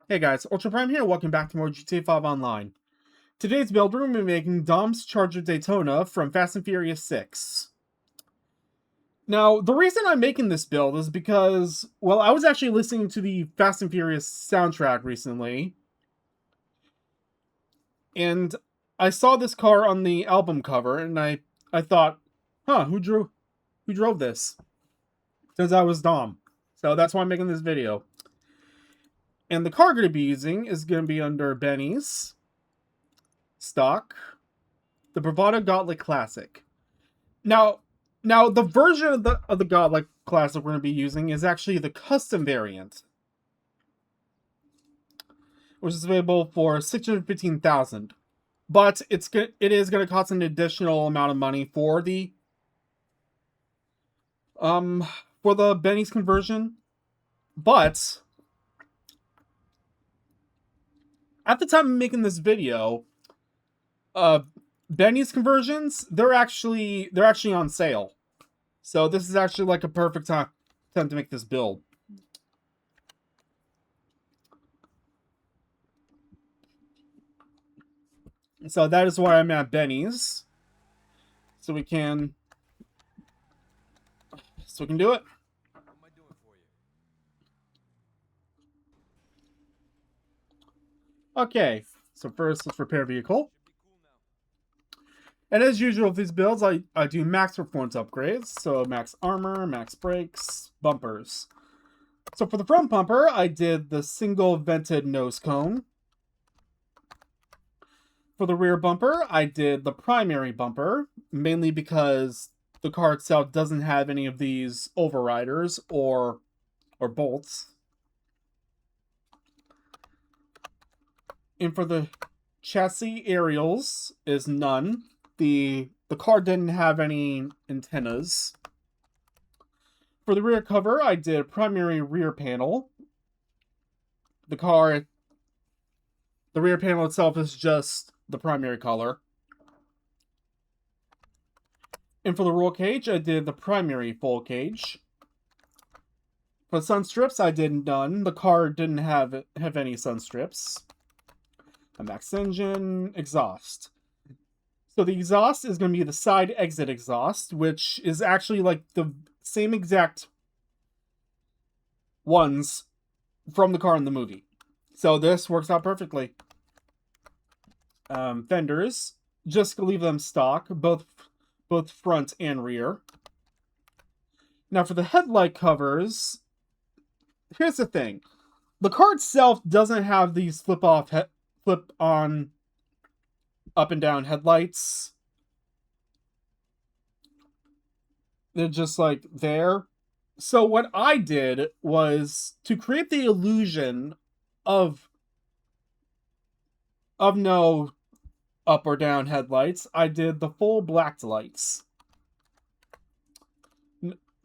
Hey guys, Ultra Prime here, welcome back to more GTA 5 Online. Today's build, we're going to be making Dom's Charger Daytona from Fast and Furious 6. Now, the reason I'm making this build is because, well, I was actually listening to the Fast and Furious soundtrack recently, and I saw this car on the album cover, and I thought, who drove this? Turns out it was Dom. So that's why I'm making this video. And the car I'm going to be using is going to be under Benny's stock, the Bravado Gauntlet Classic. Now, the version of the Gauntlet Classic we're going to be using is actually the custom variant, which is available for 615,000. But it is going to cost an additional amount of money for the Benny's conversion. But at the time of making this video, Benny's conversions, they're actually on sale. So this is actually like a perfect time to make this build. So that is why I'm at Benny's. So we can do it. Okay, so first let's repair vehicle. And as usual with these builds, I do max performance upgrades. So max armor, max brakes, bumpers. So for the front bumper, I did the single vented nose cone. For the rear bumper, I did the primary bumper, mainly because the car itself doesn't have any of these overriders or bolts. And for the chassis aerials is none. The car didn't have any antennas. For the rear cover, I did primary rear panel. The rear panel itself is just the primary color. And for the roll cage, I did the primary full cage. For the sun strips, I did none. The car didn't have any sun strips. A max engine, exhaust. So the exhaust is going to be the side exit exhaust, which is actually like the same exact ones from the car in the movie. So this works out perfectly. Fenders, just leave them stock, both front and rear. Now for the headlight covers, here's the thing. The car itself doesn't have these flip-on up and down headlights. They're just like there. So what I did was to create the illusion of no up or down headlights, I did the full black lights.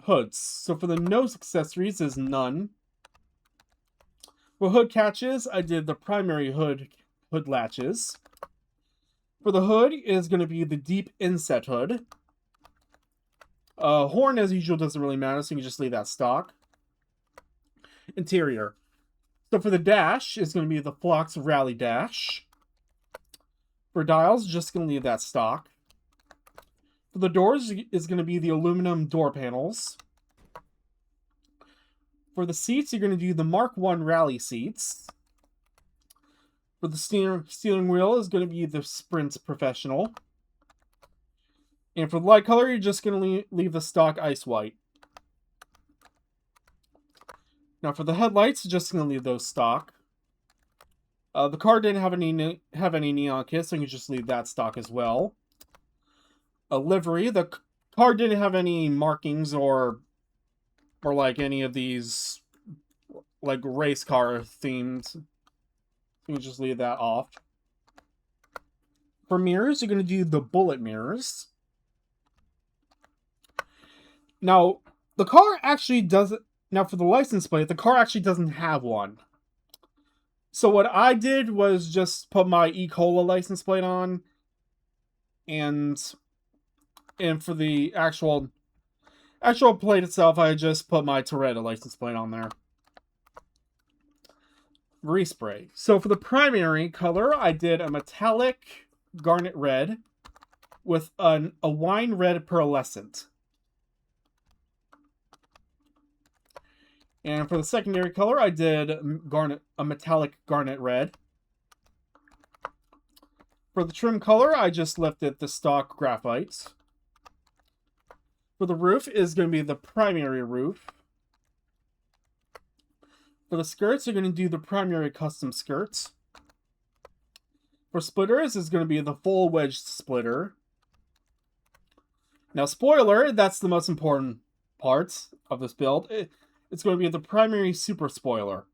Hoods. So for the nose accessories is none. For hood catches, I did the primary hood latches. For the hood is going to be the deep inset hood. Horn, as usual, doesn't really matter, so you can just leave that stock. Interior. So for the dash, is going to be the Flox Rally Dash. For dials, just going to leave that stock. For the doors, is going to be the aluminum door panels. For the seats, you're going to do the Mark I Rally seats. For the steering wheel is going to be the Sprint Professional. And for the light color, you're just going to leave the stock ice white. Now for the headlights, just going to leave those stock. The car didn't have any neon kits, so you can just leave that stock as well. A livery, the car didn't have any markings or like any of these like race car themed. You can just leave that off. For mirrors, you're going to do the bullet mirrors. Now, the car actually doesn't... Now, for the license plate, the car actually doesn't have one. So what I did was just put my E-Cola license plate on. And for the actual plate itself, I just put my Toretto license plate on there. respray. So for the primary color, I did a metallic garnet red with a wine red pearlescent. And for the secondary color, I did a metallic garnet red. For the trim color, I just lifted the stock graphite. For the roof is going to be the primary roof. For the skirts, you're going to do the primary custom skirts. For splitters, is going to be the full wedge splitter. Now, spoiler, that's the most important part of this build. It's going to be the primary super spoiler.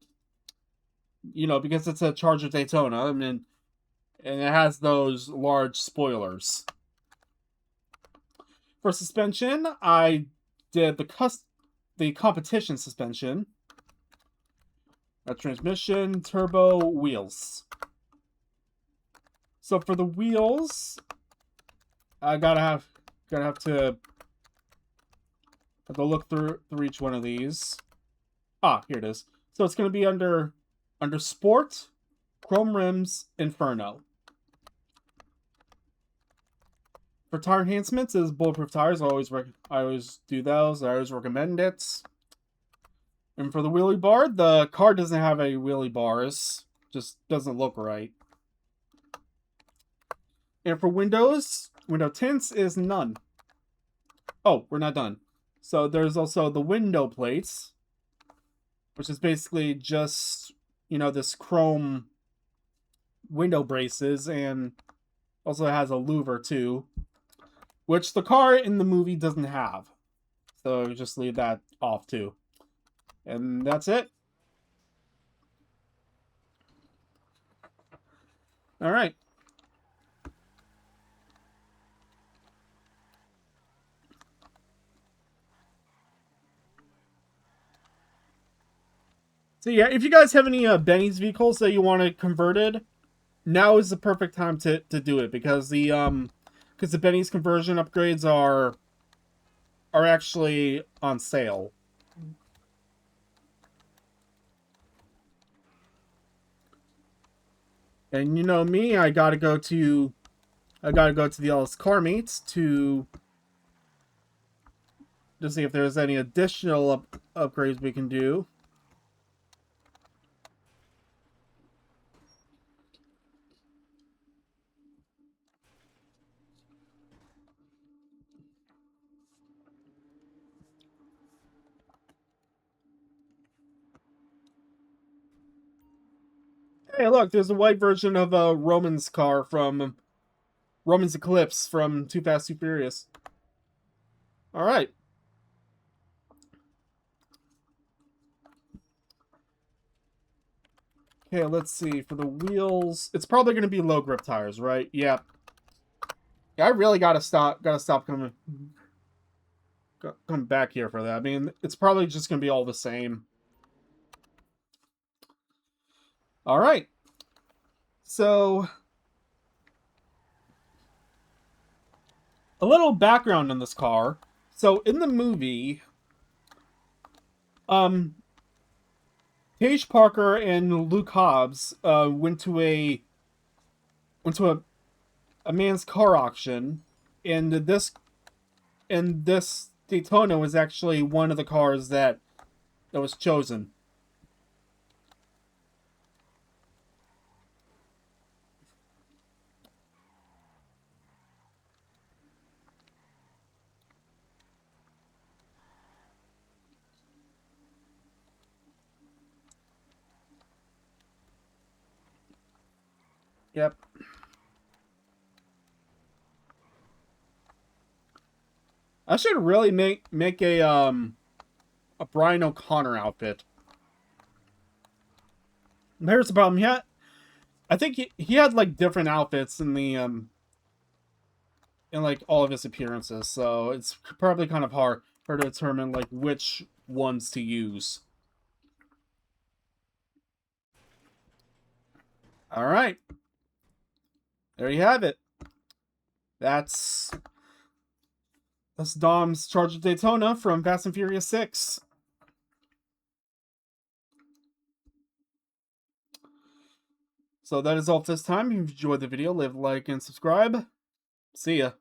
You know, because it's a Charger Daytona, I mean, and it has those large spoilers. For suspension, I did the competition suspension. A transmission, turbo, wheels. So for the wheels, I gotta have to look through each one of these. Ah, here it is. So it's gonna be under Sport, Chrome Rims, Inferno. For tire enhancements is bulletproof tires. I always do those. I always recommend it. And for the wheelie bar, the car doesn't have any wheelie bars. Just doesn't look right. And for windows, window tints is none. Oh, we're not done. So there's also the window plates, which is basically just, you know, this chrome window braces, and also has a louver too, which the car in the movie doesn't have. So just leave that off too. And that's it. All right. So yeah, if you guys have any Benny's vehicles that you want to converted, now is the perfect time to do it, because the Benny's conversion upgrades are actually on sale. And you know me, I gotta go to the Ellis Car Meets to see if there's any additional upgrades we can do. Hey, look, there's a white version of a Roman's car from Roman's Eclipse from Too Fast, Too Furious. All right. Okay, let's see. For the wheels, it's probably going to be low grip tires, right? Yeah. Yeah, I really gotta stop coming back here for that. I mean, it's probably just going to be all the same. All right. So, a little background on this car. So, in the movie, Paige Parker and Luke Hobbs went to a man's car auction, and this Daytona was actually one of the cars that was chosen. Yep. I should really make a Brian O'Connor outfit. Here's the problem. I think he had like different outfits in the in like all of his appearances, so it's probably kind of hard to determine like which ones to use. All right, there you have it. That's Dom's Charger Daytona from Fast and Furious 6. So that is all for this time. If you enjoyed the video, leave a like and subscribe. See ya.